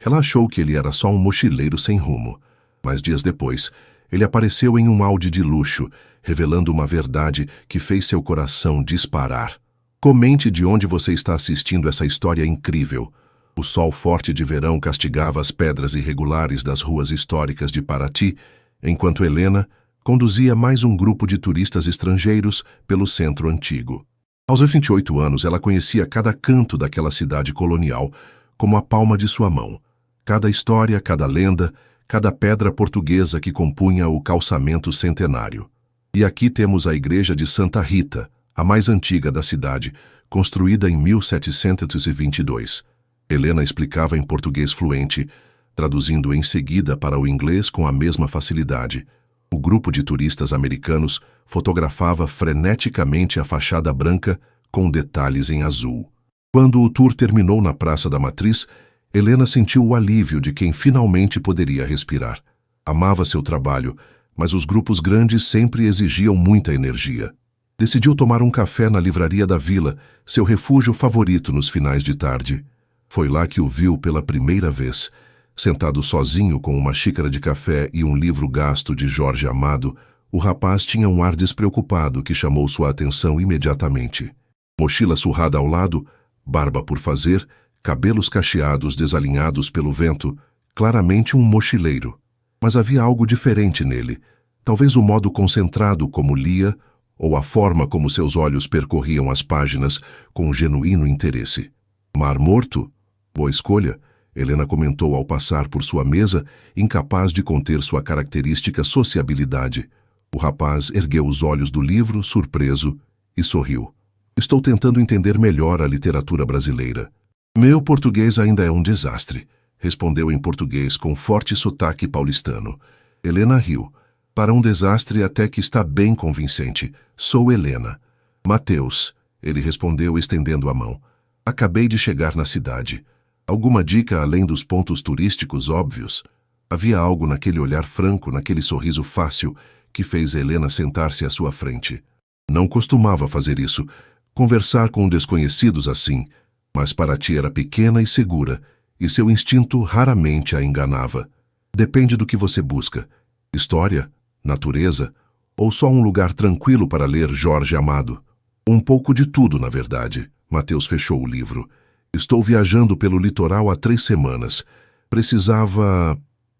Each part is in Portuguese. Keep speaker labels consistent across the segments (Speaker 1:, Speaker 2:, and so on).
Speaker 1: Ela achou que ele era só um mochileiro sem rumo, mas dias depois, ele apareceu em um Audi de luxo, revelando uma verdade que fez seu coração disparar. Comente de onde você está assistindo essa história incrível. O sol forte de verão castigava as pedras irregulares das ruas históricas de Paraty, enquanto Helena conduzia mais um grupo de turistas estrangeiros pelo centro antigo. Aos 28 anos, ela conhecia cada canto daquela cidade colonial como a palma de sua mão. Cada história, cada lenda, cada pedra portuguesa que compunha o calçamento centenário. E aqui temos a igreja de Santa Rita, a mais antiga da cidade, construída em 1722. Helena explicava em português fluente, traduzindo em seguida para o inglês com a mesma facilidade. O grupo de turistas americanos fotografava freneticamente a fachada branca com detalhes em azul. Quando o tour terminou na Praça da Matriz, Helena sentiu o alívio de quem finalmente poderia respirar. Amava seu trabalho, mas os grupos grandes sempre exigiam muita energia. Decidiu tomar um café na livraria da vila, seu refúgio favorito nos finais de tarde. Foi lá que o viu pela primeira vez. Sentado sozinho com uma xícara de café e um livro gasto de Jorge Amado, o rapaz tinha um ar despreocupado que chamou sua atenção imediatamente. Mochila surrada ao lado, barba por fazer, cabelos cacheados desalinhados pelo vento, claramente um mochileiro. Mas havia algo diferente nele, talvez o modo concentrado como lia, ou a forma como seus olhos percorriam as páginas com genuíno interesse. Mar Morto? Boa escolha, Helena comentou ao passar por sua mesa, incapaz de conter sua característica sociabilidade. O rapaz ergueu os olhos do livro, surpreso, e sorriu. Estou tentando entender melhor a literatura brasileira. Meu português ainda é um desastre, respondeu em português com forte sotaque paulistano. Helena riu. Para um desastre até que está bem convincente. Sou Helena. Mateus, ele respondeu estendendo a mão. Acabei de chegar na cidade. Alguma dica além dos pontos turísticos óbvios? Havia algo naquele olhar franco, naquele sorriso fácil, que fez Helena sentar-se à sua frente. Não costumava fazer isso, conversar com desconhecidos assim, mas Paraty era pequena e segura, e seu instinto raramente a enganava. Depende do que você busca. História? Natureza? Ou só um lugar tranquilo para ler Jorge Amado? Um pouco de tudo, na verdade. Mateus fechou o livro. Estou viajando pelo litoral há 3 semanas. Precisava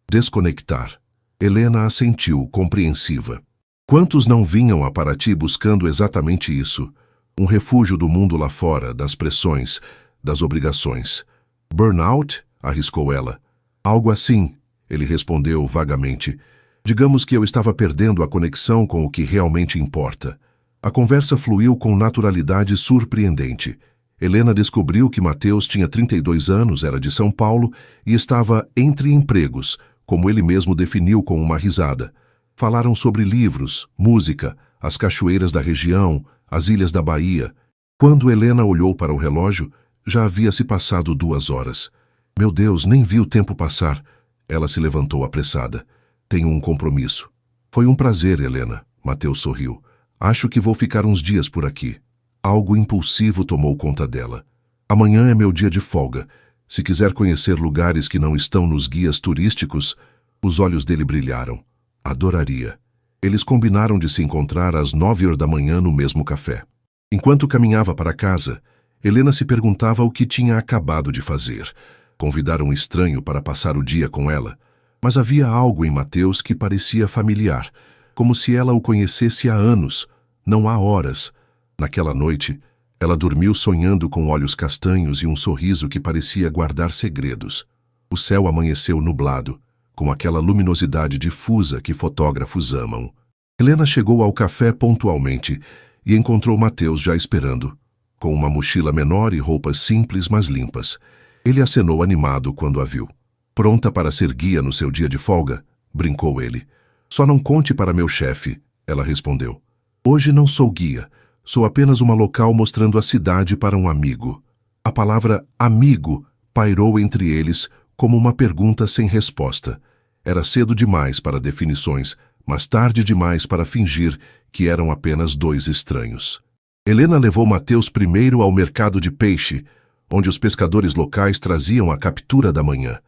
Speaker 1: desconectar. Helena assentiu, compreensiva. Quantos não vinham a Paraty buscando exatamente isso? Um refúgio do mundo lá fora, das pressões, das obrigações. Burnout? Arriscou ela. Algo assim, ele respondeu vagamente. Digamos que eu estava perdendo a conexão com o que realmente importa. A conversa fluiu com naturalidade surpreendente. Helena descobriu que Mateus tinha 32 anos, era de São Paulo e estava entre empregos, como ele mesmo definiu com uma risada. Falaram sobre livros, música, as cachoeiras da região, as ilhas da Bahia. Quando Helena olhou para o relógio, já havia se passado 2 horas. Meu Deus, nem vi o tempo passar. Ela se levantou apressada. Tenho um compromisso. Foi um prazer, Helena. Mateus sorriu. Acho que vou ficar uns dias por aqui. Algo impulsivo tomou conta dela. Amanhã é meu dia de folga. Se quiser conhecer lugares que não estão nos guias turísticos, os olhos dele brilharam. Adoraria. Eles combinaram de se encontrar às 9 horas da manhã no mesmo café. Enquanto caminhava para casa, Helena se perguntava o que tinha acabado de fazer. Convidar um estranho para passar o dia com ela. Mas havia algo em Mateus que parecia familiar, como se ela o conhecesse há anos, não há horas. Naquela noite, ela dormiu sonhando com olhos castanhos e um sorriso que parecia guardar segredos. O céu amanheceu nublado, com aquela luminosidade difusa que fotógrafos amam. Helena chegou ao café pontualmente e encontrou Mateus já esperando, com uma mochila menor e roupas simples, mas limpas. Ele acenou animado quando a viu. Pronta para ser guia no seu dia de folga? Brincou ele. Só não conte para meu chefe, ela respondeu. Hoje não sou guia. Sou apenas uma local mostrando a cidade para um amigo. A palavra amigo pairou entre eles como uma pergunta sem resposta. Era cedo demais para definições, mas tarde demais para fingir que eram apenas 2 estranhos. Helena levou Mateus primeiro ao mercado de peixe, onde os pescadores locais traziam a captura da manhã.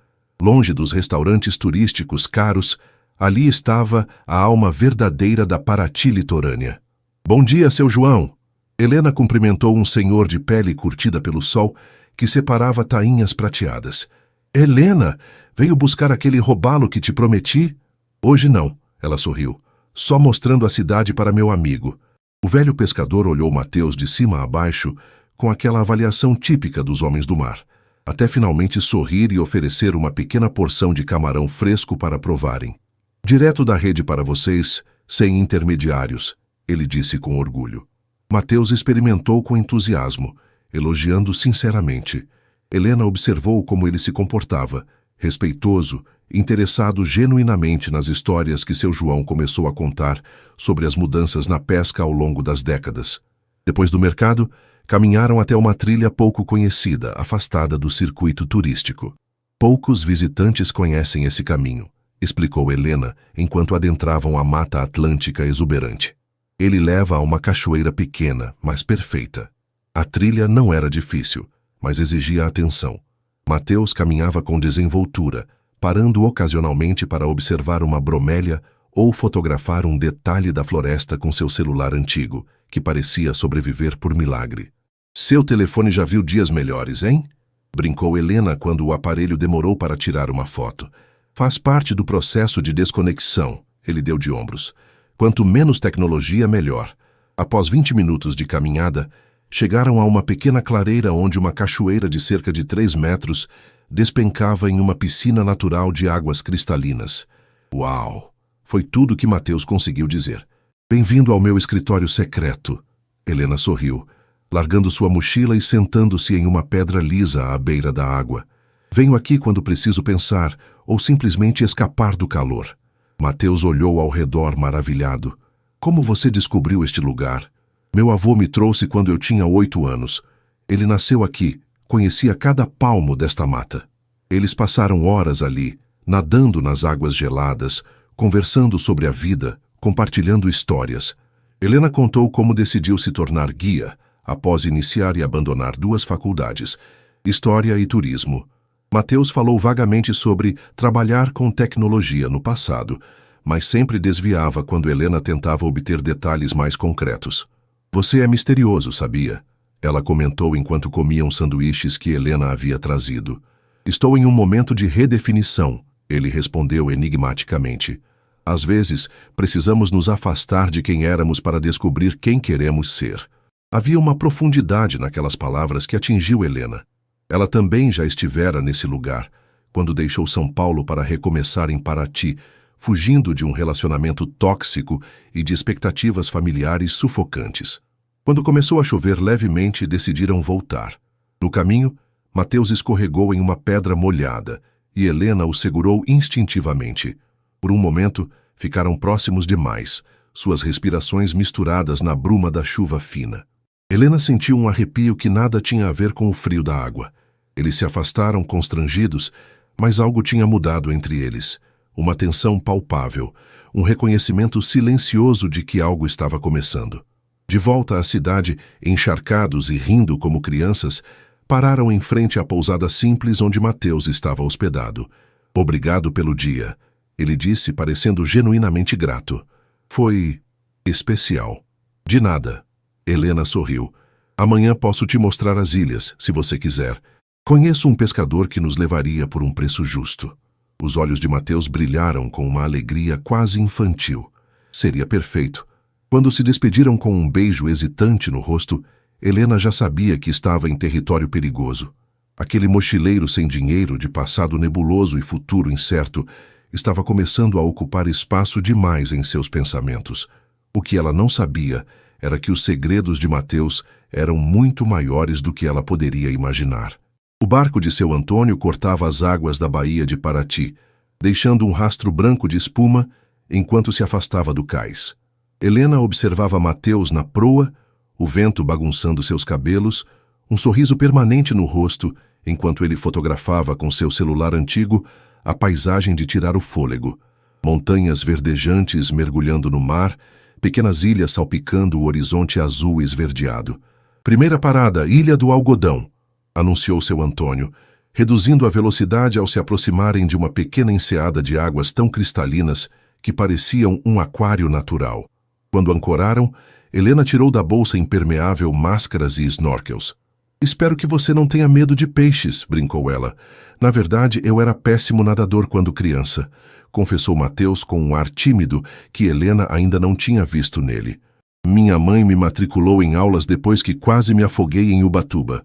Speaker 1: Longe dos restaurantes turísticos caros, ali estava a alma verdadeira da Paraty litorânea. Bom dia, seu João! Helena cumprimentou um senhor de pele curtida pelo sol que separava tainhas prateadas. Helena, veio buscar aquele robalo que te prometi? Hoje não, ela sorriu, só mostrando a cidade para meu amigo. O velho pescador olhou Mateus de cima a baixo com aquela avaliação típica dos homens do mar, até finalmente sorrir e oferecer uma pequena porção de camarão fresco para provarem. Direto da rede para vocês, sem intermediários, ele disse com orgulho. Mateus experimentou com entusiasmo, elogiando sinceramente. Helena observou como ele se comportava, respeitoso, interessado genuinamente nas histórias que seu João começou a contar sobre as mudanças na pesca ao longo das décadas. Depois do mercado, caminharam até uma trilha pouco conhecida, afastada do circuito turístico. Poucos visitantes conhecem esse caminho, explicou Helena enquanto adentravam a mata atlântica exuberante. Ele leva a uma cachoeira pequena, mas perfeita. A trilha não era difícil, mas exigia atenção. Mateus caminhava com desenvoltura, parando ocasionalmente para observar uma bromélia ou fotografar um detalhe da floresta com seu celular antigo, que parecia sobreviver por milagre. Seu telefone já viu dias melhores, hein? Brincou Helena quando o aparelho demorou para tirar uma foto. Faz parte do processo de desconexão, ele deu de ombros. Quanto menos tecnologia, melhor. Após 20 minutos de caminhada, chegaram a uma pequena clareira onde uma cachoeira de cerca de 3 metros despencava em uma piscina natural de águas cristalinas. Uau! Foi tudo que Mateus conseguiu dizer. Bem-vindo ao meu escritório secreto. Helena sorriu, largando sua mochila e sentando-se em uma pedra lisa à beira da água. Venho aqui quando preciso pensar ou simplesmente escapar do calor. Mateus olhou ao redor maravilhado. Como você descobriu este lugar? Meu avô me trouxe quando eu tinha 8 anos. Ele nasceu aqui, conhecia cada palmo desta mata. Eles passaram horas ali, nadando nas águas geladas, conversando sobre a vida, compartilhando histórias. Helena contou como decidiu se tornar guia, após iniciar e abandonar 2 faculdades, História e Turismo. Mateus falou vagamente sobre trabalhar com tecnologia no passado, mas sempre desviava quando Helena tentava obter detalhes mais concretos. Você é misterioso, sabia? Ela comentou enquanto comiam sanduíches que Helena havia trazido. Estou em um momento de redefinição, ele respondeu enigmaticamente. Às vezes, precisamos nos afastar de quem éramos para descobrir quem queremos ser. Havia uma profundidade naquelas palavras que atingiu Helena. Ela também já estivera nesse lugar, quando deixou São Paulo para recomeçar em Paraty, fugindo de um relacionamento tóxico e de expectativas familiares sufocantes. Quando começou a chover levemente, decidiram voltar. No caminho, Mateus escorregou em uma pedra molhada e Helena o segurou instintivamente. Por um momento, ficaram próximos demais, suas respirações misturadas na bruma da chuva fina. Helena sentiu um arrepio que nada tinha a ver com o frio da água. Eles se afastaram constrangidos, mas algo tinha mudado entre eles. Uma tensão palpável, um reconhecimento silencioso de que algo estava começando. De volta à cidade, encharcados e rindo como crianças, pararam em frente à pousada simples onde Mateus estava hospedado. Obrigado pelo dia, ele disse, parecendo genuinamente grato. Foi especial. De nada. Helena sorriu. Amanhã posso te mostrar as ilhas, se você quiser. Conheço um pescador que nos levaria por um preço justo. Os olhos de Mateus brilharam com uma alegria quase infantil. Seria perfeito. Quando se despediram com um beijo hesitante no rosto, Helena já sabia que estava em território perigoso. Aquele mochileiro sem dinheiro, de passado nebuloso e futuro incerto, estava começando a ocupar espaço demais em seus pensamentos. O que ela não sabia era que os segredos de Mateus eram muito maiores do que ela poderia imaginar. O barco de seu Antônio cortava as águas da baía de Paraty, deixando um rastro branco de espuma enquanto se afastava do cais. Helena observava Mateus na proa, o vento bagunçando seus cabelos, um sorriso permanente no rosto, enquanto ele fotografava com seu celular antigo a paisagem de tirar o fôlego. Montanhas verdejantes mergulhando no mar, pequenas ilhas salpicando o horizonte azul esverdeado. Primeira parada, Ilha do Algodão, anunciou seu Antônio, reduzindo a velocidade ao se aproximarem de uma pequena enseada de águas tão cristalinas que pareciam um aquário natural. Quando ancoraram, Helena tirou da bolsa impermeável máscaras e snorkels. "Espero que você não tenha medo de peixes", brincou ela. "Na verdade, eu era péssimo nadador quando criança", confessou Mateus com um ar tímido que Helena ainda não tinha visto nele. "Minha mãe me matriculou em aulas depois que quase me afoguei em Ubatuba."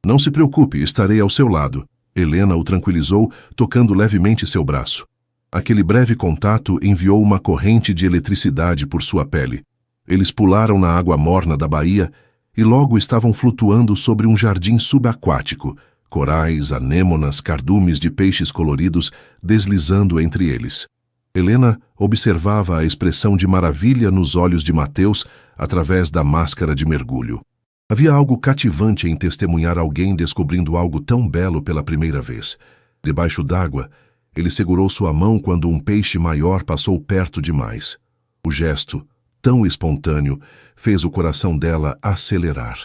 Speaker 1: "Não se preocupe, estarei ao seu lado", Helena o tranquilizou, tocando levemente seu braço. Aquele breve contato enviou uma corrente de eletricidade por sua pele. Eles pularam na água morna da baía e logo estavam flutuando sobre um jardim subaquático, corais, anêmonas, cardumes de peixes coloridos deslizando entre eles. Helena observava a expressão de maravilha nos olhos de Mateus através da máscara de mergulho. Havia algo cativante em testemunhar alguém descobrindo algo tão belo pela primeira vez. Debaixo d'água, ele segurou sua mão quando um peixe maior passou perto demais. O gesto, tão espontâneo, fez o coração dela acelerar.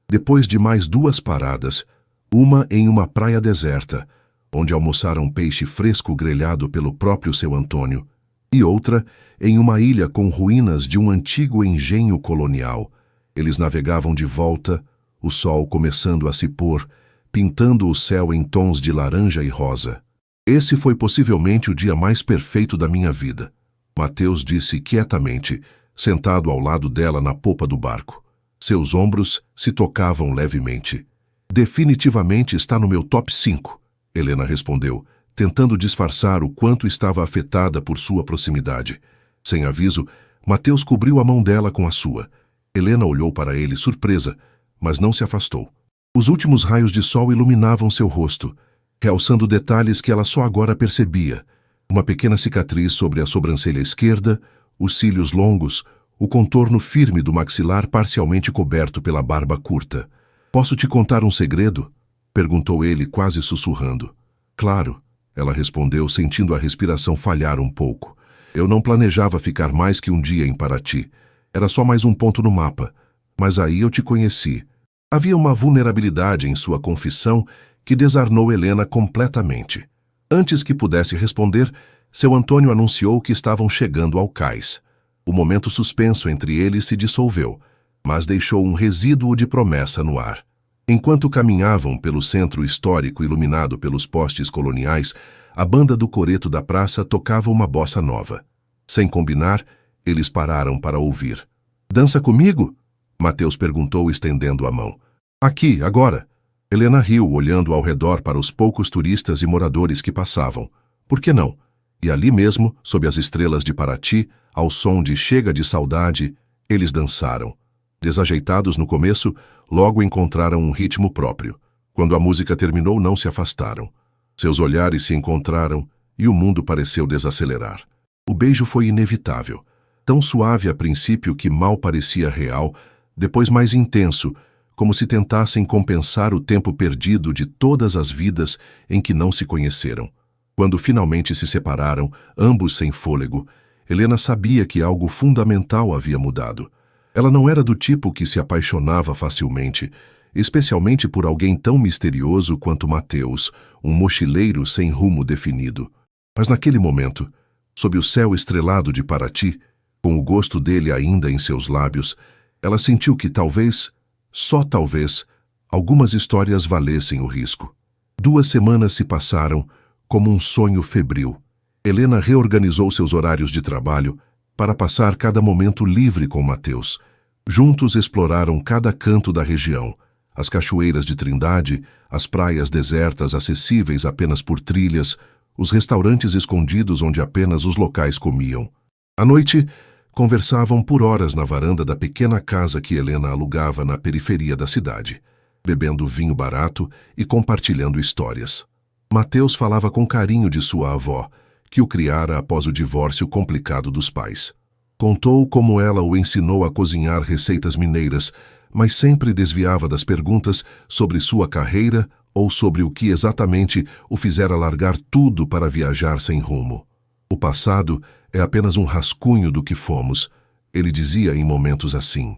Speaker 1: Depois de mais 2 paradas, uma em uma praia deserta, onde almoçaram peixe fresco grelhado pelo próprio seu Antônio, e outra em uma ilha com ruínas de um antigo engenho colonial, eles navegavam de volta, o sol começando a se pôr, pintando o céu em tons de laranja e rosa. "Esse foi possivelmente o dia mais perfeito da minha vida", Mateus disse quietamente, sentado ao lado dela na popa do barco. Seus ombros se tocavam levemente. "Definitivamente está no meu top 5", Helena respondeu, tentando disfarçar o quanto estava afetada por sua proximidade. Sem aviso, Mateus cobriu a mão dela com a sua. Helena olhou para ele surpresa, mas não se afastou. Os últimos raios de sol iluminavam seu rosto, realçando detalhes que ela só agora percebia. Uma pequena cicatriz sobre a sobrancelha esquerda, os cílios longos, o contorno firme do maxilar parcialmente coberto pela barba curta. "Posso te contar um segredo?", perguntou ele quase sussurrando. "Claro", ela respondeu, sentindo a respiração falhar um pouco. "Eu não planejava ficar mais que um dia em Paraty. Era só mais um ponto no mapa. Mas aí eu te conheci." Havia uma vulnerabilidade em sua confissão que desarmou Helena completamente. Antes que pudesse responder, seu Antônio anunciou que estavam chegando ao cais. O momento suspenso entre eles se dissolveu, mas deixou um resíduo de promessa no ar. Enquanto caminhavam pelo centro histórico iluminado pelos postes coloniais, a banda do coreto da praça tocava uma bossa nova. Sem combinar, eles pararam para ouvir. "Dança comigo?", Mateus perguntou, estendendo a mão. "Aqui, agora." Helena riu, olhando ao redor para os poucos turistas e moradores que passavam. Por que não? E ali mesmo, sob as estrelas de Paraty, ao som de Chega de Saudade, eles dançaram. Desajeitados no começo, logo encontraram um ritmo próprio. Quando a música terminou, não se afastaram. Seus olhares se encontraram e o mundo pareceu desacelerar. O beijo foi inevitável. Tão suave a princípio que mal parecia real, depois mais intenso, como se tentassem compensar o tempo perdido de todas as vidas em que não se conheceram. Quando finalmente se separaram, ambos sem fôlego, Helena sabia que algo fundamental havia mudado. Ela não era do tipo que se apaixonava facilmente, especialmente por alguém tão misterioso quanto Mateus, um mochileiro sem rumo definido. Mas naquele momento, sob o céu estrelado de Paraty, com o gosto dele ainda em seus lábios, ela sentiu que talvez, só talvez, algumas histórias valessem o risco. 2 semanas se passaram como um sonho febril. Helena reorganizou seus horários de trabalho para passar cada momento livre com Mateus. Juntos exploraram cada canto da região, as cachoeiras de Trindade, as praias desertas acessíveis apenas por trilhas, os restaurantes escondidos onde apenas os locais comiam. À noite, conversavam por horas na varanda da pequena casa que Helena alugava na periferia da cidade, bebendo vinho barato e compartilhando histórias. Mateus falava com carinho de sua avó, que o criara após o divórcio complicado dos pais. Contou como ela o ensinou a cozinhar receitas mineiras, mas sempre desviava das perguntas sobre sua carreira ou sobre o que exatamente o fizera largar tudo para viajar sem rumo. "O passado é apenas um rascunho do que fomos", ele dizia em momentos assim.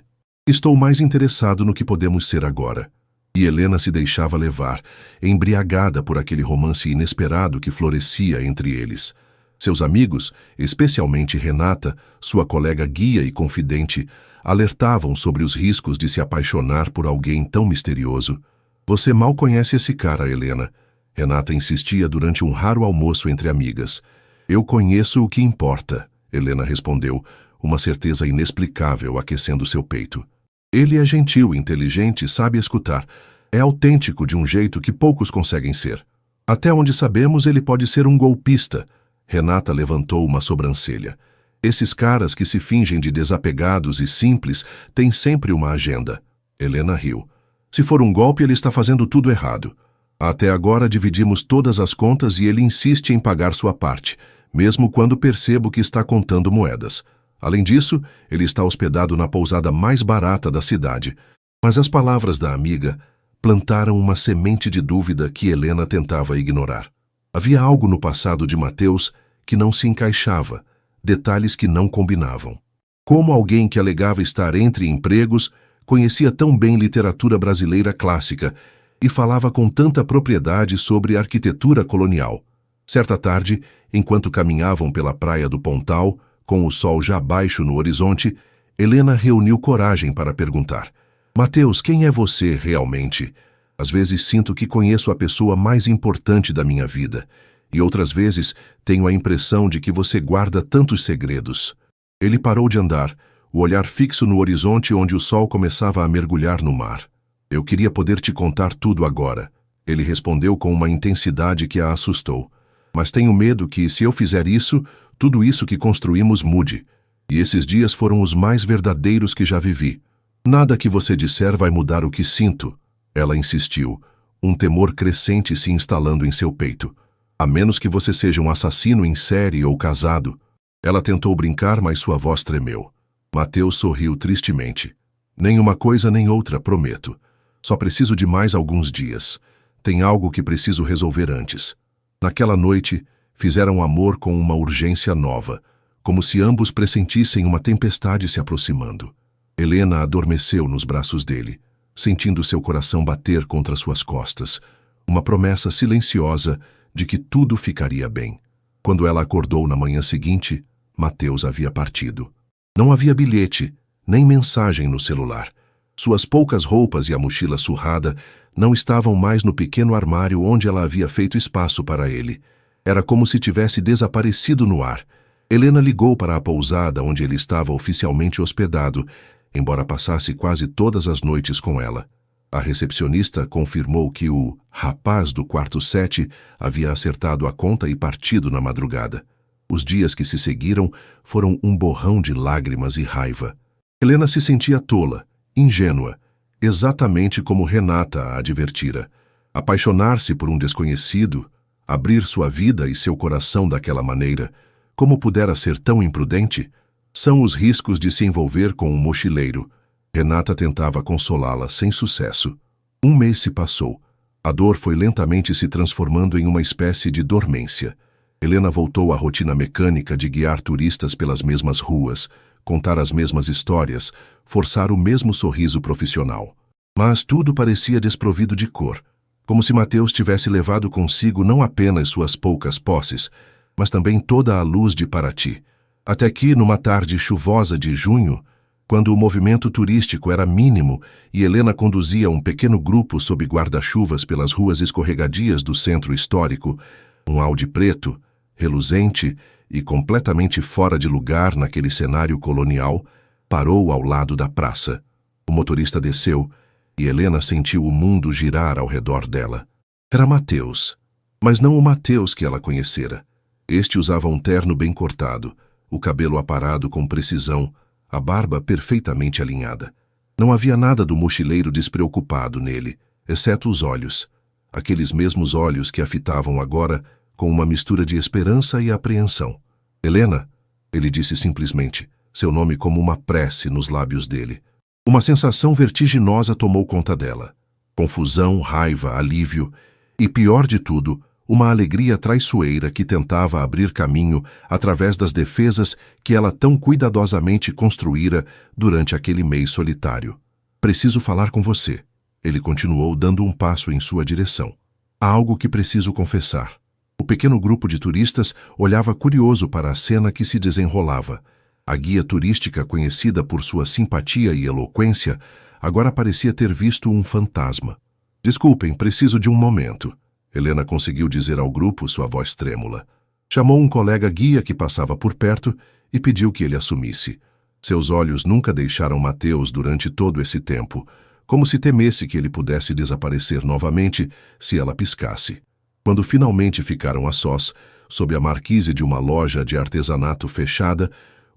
Speaker 1: "Estou mais interessado no que podemos ser agora." E Helena se deixava levar, embriagada por aquele romance inesperado que florescia entre eles. Seus amigos, especialmente Renata, sua colega guia e confidente, alertavam sobre os riscos de se apaixonar por alguém tão misterioso. Você mal conhece esse cara, Helena. Renata insistia durante um raro almoço entre amigas. Eu conheço o que importa, Helena respondeu, uma certeza inexplicável aquecendo seu peito. Ele é gentil, inteligente, sabe escutar. É autêntico de um jeito que poucos conseguem ser. Até onde sabemos, ele pode ser um golpista. Renata levantou uma sobrancelha. Esses caras que se fingem de desapegados e simples têm sempre uma agenda. Helena riu. Se for um golpe, ele está fazendo tudo errado. Até agora dividimos todas as contas e ele insiste em pagar sua parte, mesmo quando percebo que está contando moedas. Além disso, ele está hospedado na pousada mais barata da cidade. Mas as palavras da amiga plantaram uma semente de dúvida que Helena tentava ignorar. Havia algo no passado de Mateus que não se encaixava, detalhes que não combinavam. Como alguém que alegava estar entre empregos, conhecia tão bem literatura brasileira clássica e falava com tanta propriedade sobre arquitetura colonial. Certa tarde, enquanto caminhavam pela praia do Pontal, com o sol já baixo no horizonte, Helena reuniu coragem para perguntar: Mateus, quem é você realmente? Às vezes sinto que conheço a pessoa mais importante da minha vida, e outras vezes tenho a impressão de que você guarda tantos segredos. Ele parou de andar, o olhar fixo no horizonte onde o sol começava a mergulhar no mar. Eu queria poder te contar tudo agora. Ele respondeu com uma intensidade que a assustou. Mas tenho medo que, se eu fizer isso, tudo isso que construímos mude. E esses dias foram os mais verdadeiros que já vivi. Nada que você disser vai mudar o que sinto. Ela insistiu, um temor crescente se instalando em seu peito. A menos que você seja um assassino em série ou casado. Ela tentou brincar, mas sua voz tremeu. Mateus sorriu tristemente. Nem uma coisa nem outra, prometo. Só preciso de mais alguns dias. Tem algo que preciso resolver antes. Naquela noite, fizeram amor com uma urgência nova, como se ambos pressentissem uma tempestade se aproximando. Helena adormeceu nos braços dele, sentindo seu coração bater contra suas costas, uma promessa silenciosa de que tudo ficaria bem. Quando ela acordou na manhã seguinte, Mateus havia partido. Não havia bilhete, nem mensagem no celular. Suas poucas roupas e a mochila surrada não estavam mais no pequeno armário onde ela havia feito espaço para ele. Era como se tivesse desaparecido no ar. Helena ligou para a pousada onde ele estava oficialmente hospedado, embora passasse quase todas as noites com ela. A recepcionista confirmou que o rapaz do quarto 7 havia acertado a conta e partido na madrugada. Os dias que se seguiram foram um borrão de lágrimas e raiva. Helena se sentia tola, ingênua, exatamente como Renata a advertira. Apaixonar-se por um desconhecido, abrir sua vida e seu coração daquela maneira, como pudera ser tão imprudente? São os riscos de se envolver com um mochileiro. Renata tentava consolá-la sem sucesso. Um mês se passou. A dor foi lentamente se transformando em uma espécie de dormência. Helena voltou à rotina mecânica de guiar turistas pelas mesmas ruas, contar as mesmas histórias, forçar o mesmo sorriso profissional. Mas tudo parecia desprovido de cor, como se Mateus tivesse levado consigo não apenas suas poucas posses, mas também toda a luz de Paraty. Até que, numa tarde chuvosa de junho, quando o movimento turístico era mínimo e Helena conduzia um pequeno grupo sob guarda-chuvas pelas ruas escorregadias do centro histórico, um Audi preto, reluzente e completamente fora de lugar naquele cenário colonial, parou ao lado da praça. O motorista desceu e Helena sentiu o mundo girar ao redor dela. Era Mateus, mas não o Mateus que ela conhecera. Este usava um terno bem cortado, o cabelo aparado com precisão, a barba perfeitamente alinhada. Não havia nada do mochileiro despreocupado nele, exceto os olhos. Aqueles mesmos olhos que a fitavam agora com uma mistura de esperança e apreensão. Helena, ele disse simplesmente, seu nome como uma prece nos lábios dele. Uma sensação vertiginosa tomou conta dela. Confusão, raiva, alívio e, pior de tudo, uma alegria traiçoeira que tentava abrir caminho através das defesas que ela tão cuidadosamente construíra durante aquele mês solitário. Preciso falar com você. Ele continuou dando um passo em sua direção. Há algo que preciso confessar. O pequeno grupo de turistas olhava curioso para a cena que se desenrolava. A guia turística, conhecida por sua simpatia e eloquência, agora parecia ter visto um fantasma. Desculpem, preciso de um momento. Helena conseguiu dizer ao grupo, sua voz trêmula. Chamou um colega guia que passava por perto e pediu que ele assumisse. Seus olhos nunca deixaram Mateus durante todo esse tempo, como se temesse que ele pudesse desaparecer novamente se ela piscasse. Quando finalmente ficaram a sós, sob a marquise de uma loja de artesanato fechada,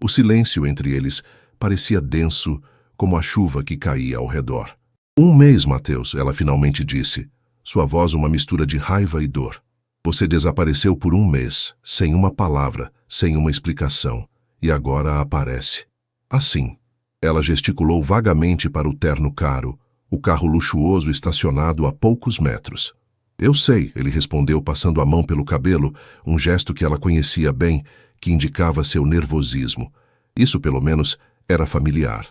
Speaker 1: o silêncio entre eles parecia denso como a chuva que caía ao redor. 1 mês, Mateus, ela finalmente disse, sua voz uma mistura de raiva e dor. Você desapareceu por 1 mês, sem uma palavra, sem uma explicação, e agora aparece. Assim. Ela gesticulou vagamente para o terno caro, o carro luxuoso estacionado a poucos metros. Eu sei, ele respondeu passando a mão pelo cabelo, um gesto que ela conhecia bem, que indicava seu nervosismo. Isso, pelo menos, era familiar.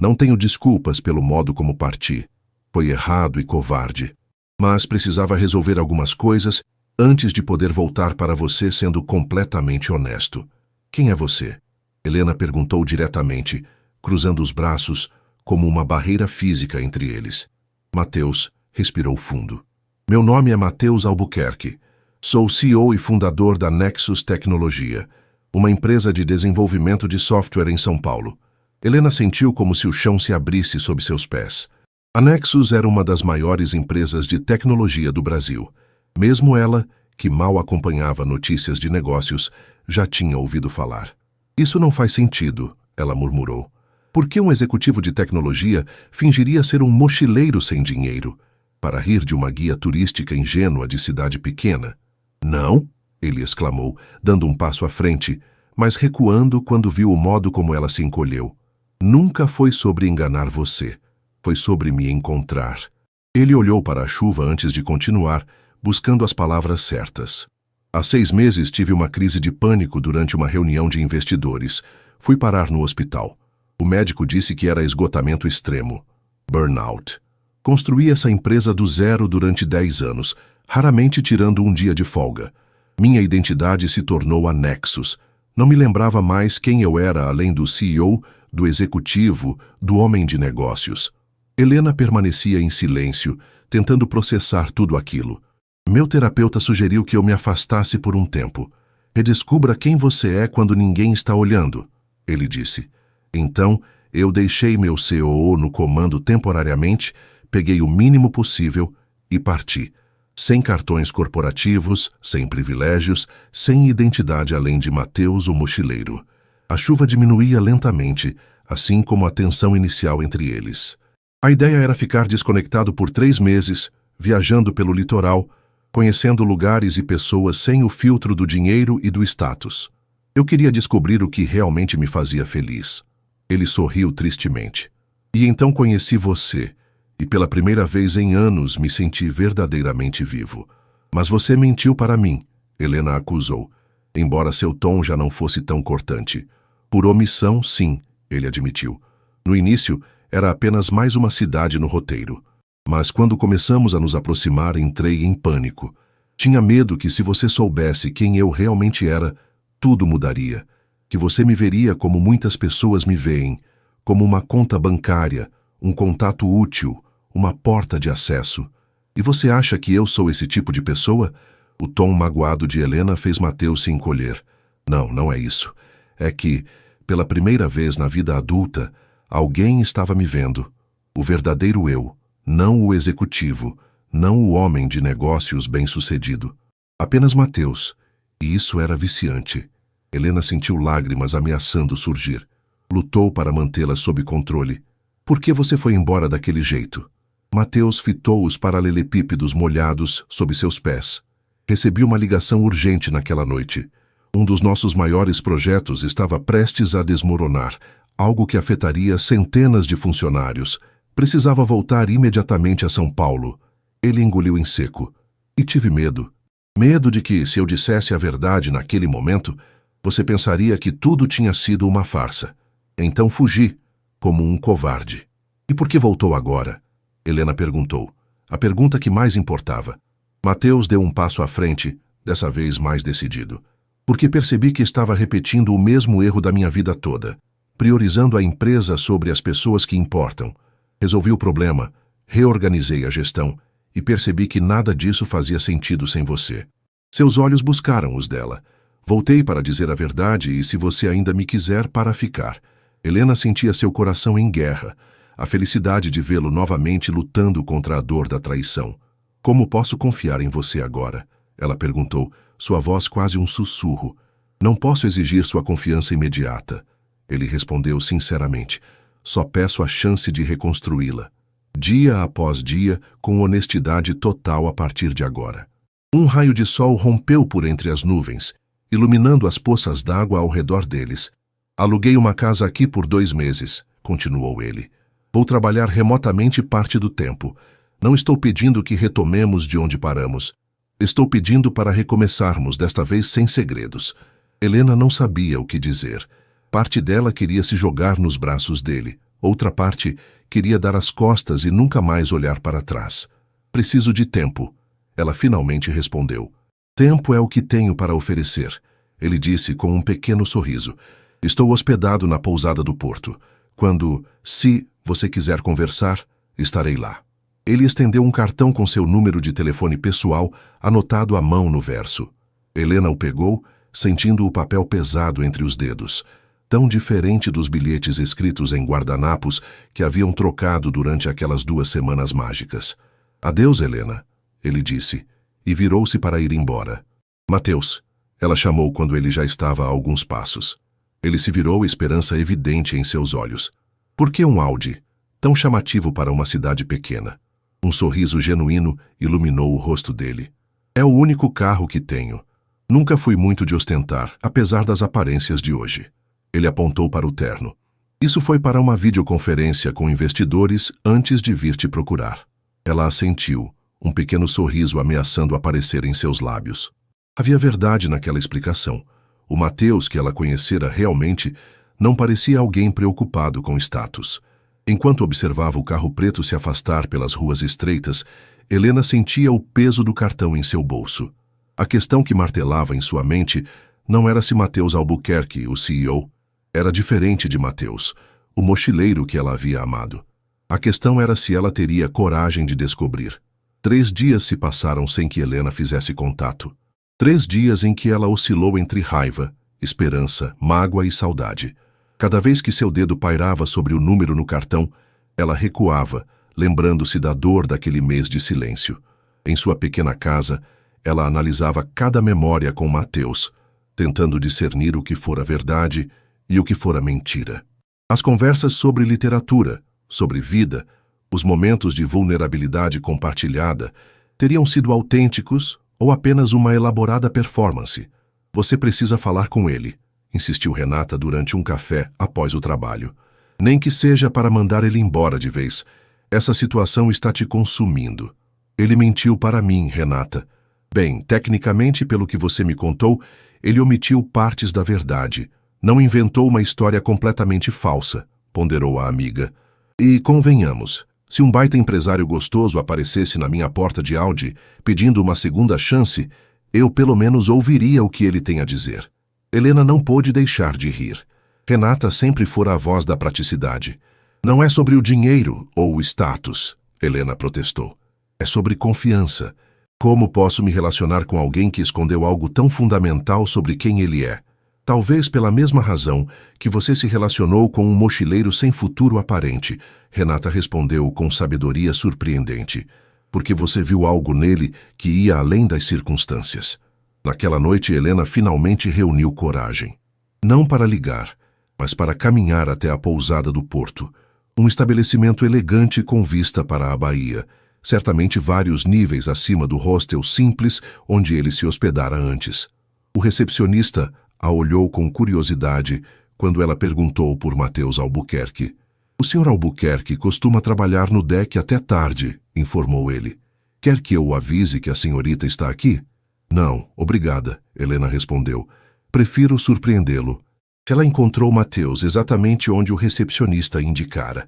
Speaker 1: Não tenho desculpas pelo modo como parti. Foi errado e covarde. Mas precisava resolver algumas coisas antes de poder voltar para você sendo completamente honesto. Quem é você? Helena perguntou diretamente, cruzando os braços como uma barreira física entre eles. Mateus respirou fundo. Meu nome é Mateus Albuquerque. Sou o CEO e fundador da Nexus Tecnologia, uma empresa de desenvolvimento de software em São Paulo. Helena sentiu como se o chão se abrisse sob seus pés. A Nexus era uma das maiores empresas de tecnologia do Brasil. Mesmo ela, que mal acompanhava notícias de negócios, já tinha ouvido falar. Isso não faz sentido, ela murmurou. Por que um executivo de tecnologia fingiria ser um mochileiro sem dinheiro? Para rir de uma guia turística ingênua de cidade pequena. Não, ele exclamou, dando um passo à frente, mas recuando quando viu o modo como ela se encolheu. Nunca foi sobre enganar você. Foi sobre me encontrar. Ele olhou para a chuva antes de continuar, buscando as palavras certas. Há 6 meses tive uma crise de pânico durante uma reunião de investidores. Fui parar no hospital. O médico disse que era esgotamento extremo. Burnout. Construí essa empresa do zero durante 10 anos, raramente tirando um dia de folga. Minha identidade se tornou a Nexus. Não me lembrava mais quem eu era além do CEO, do executivo, do homem de negócios. Helena permanecia em silêncio, tentando processar tudo aquilo. Meu terapeuta sugeriu que eu me afastasse por um tempo. Redescubra quem você é quando ninguém está olhando, ele disse. Então, eu deixei meu COO no comando temporariamente, peguei o mínimo possível e parti. Sem cartões corporativos, sem privilégios, sem identidade além de Mateus o mochileiro. A chuva diminuía lentamente, assim como a tensão inicial entre eles. A ideia era ficar desconectado por 3 meses, viajando pelo litoral, conhecendo lugares e pessoas sem o filtro do dinheiro e do status. Eu queria descobrir o que realmente me fazia feliz. Ele sorriu tristemente. E então conheci você, e pela primeira vez em anos me senti verdadeiramente vivo. Mas você mentiu para mim, Helena acusou, embora seu tom já não fosse tão cortante. Por omissão, sim, ele admitiu. No início, era apenas mais uma cidade no roteiro. Mas quando começamos a nos aproximar, entrei em pânico. Tinha medo que se você soubesse quem eu realmente era, tudo mudaria. Que você me veria como muitas pessoas me veem, como uma conta bancária, um contato útil, uma porta de acesso. E você acha que eu sou esse tipo de pessoa? O tom magoado de Helena fez Mateus se encolher. Não, não é isso. É que, pela primeira vez na vida adulta, alguém estava me vendo. O verdadeiro eu, não o executivo, não o homem de negócios bem-sucedido. Apenas Mateus. E isso era viciante. Helena sentiu lágrimas ameaçando surgir. Lutou para mantê-las sob controle. Por que você foi embora daquele jeito? Mateus fitou os paralelepípedos molhados sob seus pés. Recebi uma ligação urgente naquela noite. Um dos nossos maiores projetos estava prestes a desmoronar, algo que afetaria centenas de funcionários. Precisava voltar imediatamente a São Paulo. Ele engoliu em seco. E tive medo. Medo de que, se eu dissesse a verdade naquele momento, você pensaria que tudo tinha sido uma farsa. Então fugi, como um covarde. E por que voltou agora? Helena perguntou. A pergunta que mais importava. Mateus deu um passo à frente, dessa vez mais decidido. Porque percebi que estava repetindo o mesmo erro da minha vida toda, priorizando a empresa sobre as pessoas que importam. Resolvi o problema, reorganizei a gestão e percebi que nada disso fazia sentido sem você. Seus olhos buscaram os dela. Voltei para dizer a verdade e, se você ainda me quiser, para ficar. Helena sentia seu coração em guerra, a felicidade de vê-lo novamente lutando contra a dor da traição. Como posso confiar em você agora? Ela perguntou, sua voz quase um sussurro. Não posso exigir sua confiança imediata. Ele respondeu sinceramente. Só peço a chance de reconstruí-la. Dia após dia, com honestidade total a partir de agora. Um raio de sol rompeu por entre as nuvens, iluminando as poças d'água ao redor deles. Aluguei uma casa aqui por 2 meses, continuou ele. Vou trabalhar remotamente parte do tempo. Não estou pedindo que retomemos de onde paramos. Estou pedindo para recomeçarmos, desta vez sem segredos. Helena não sabia o que dizer. Parte dela queria se jogar nos braços dele. Outra parte queria dar as costas e nunca mais olhar para trás. Preciso de tempo. Ela finalmente respondeu. Tempo é o que tenho para oferecer. Ele disse com um pequeno sorriso. Estou hospedado na pousada do porto. Quando, se você quiser conversar, estarei lá. Ele estendeu um cartão com seu número de telefone pessoal, anotado à mão no verso. Helena o pegou, sentindo o papel pesado entre os dedos, tão diferente dos bilhetes escritos em guardanapos que haviam trocado durante aquelas 2 semanas mágicas. Adeus, Helena, ele disse, e virou-se para ir embora. Mateus, ela chamou quando ele já estava a alguns passos. Ele se virou, esperança evidente em seus olhos. Por que um Audi, tão chamativo para uma cidade pequena? Um sorriso genuíno iluminou o rosto dele. É o único carro que tenho. Nunca fui muito de ostentar, apesar das aparências de hoje. Ele apontou para o terno. Isso foi para uma videoconferência com investidores antes de vir te procurar. Ela assentiu, um pequeno sorriso ameaçando aparecer em seus lábios. Havia verdade naquela explicação. O Mateus que ela conhecera realmente não parecia alguém preocupado com status. Enquanto observava o carro preto se afastar pelas ruas estreitas, Helena sentia o peso do cartão em seu bolso. A questão que martelava em sua mente não era se Mateus Albuquerque, o CEO, era diferente de Mateus, o mochileiro que ela havia amado. A questão era se ela teria coragem de descobrir. 3 dias se passaram sem que Helena fizesse contato. 3 dias em que ela oscilou entre raiva, esperança, mágoa e saudade. Cada vez que seu dedo pairava sobre o número no cartão, ela recuava, lembrando-se da dor daquele mês de silêncio. Em sua pequena casa, ela analisava cada memória com Mateus, tentando discernir o que fora verdade e o que fora mentira. As conversas sobre literatura, sobre vida, os momentos de vulnerabilidade compartilhada, teriam sido autênticos ou apenas uma elaborada performance. Você precisa falar com ele, insistiu Renata durante um café após o trabalho. Nem que seja para mandar ele embora de vez. Essa situação está te consumindo. Ele mentiu para mim, Renata. Bem, tecnicamente, pelo que você me contou, ele omitiu partes da verdade. Não inventou uma história completamente falsa, ponderou a amiga. E convenhamos, se um baita empresário gostoso aparecesse na minha porta de Audi pedindo uma segunda chance, eu pelo menos ouviria o que ele tem a dizer. Helena não pôde deixar de rir. Renata sempre fora a voz da praticidade. Não é sobre o dinheiro ou o status, Helena protestou. É sobre confiança. Como posso me relacionar com alguém que escondeu algo tão fundamental sobre quem ele é? Talvez pela mesma razão que você se relacionou com um mochileiro sem futuro aparente, Renata respondeu com sabedoria surpreendente. Porque você viu algo nele que ia além das circunstâncias. Naquela noite, Helena finalmente reuniu coragem. Não para ligar, mas para caminhar até a pousada do porto. Um estabelecimento elegante com vista para a baía, certamente vários níveis acima do hostel simples onde ele se hospedara antes. O recepcionista a olhou com curiosidade quando ela perguntou por Mateus Albuquerque. O Sr. Albuquerque costuma trabalhar no deck até tarde, informou ele. Quer que eu o avise que a senhorita está aqui? Não, obrigada, Helena respondeu. Prefiro surpreendê-lo. Ela encontrou Mateus exatamente onde o recepcionista indicara.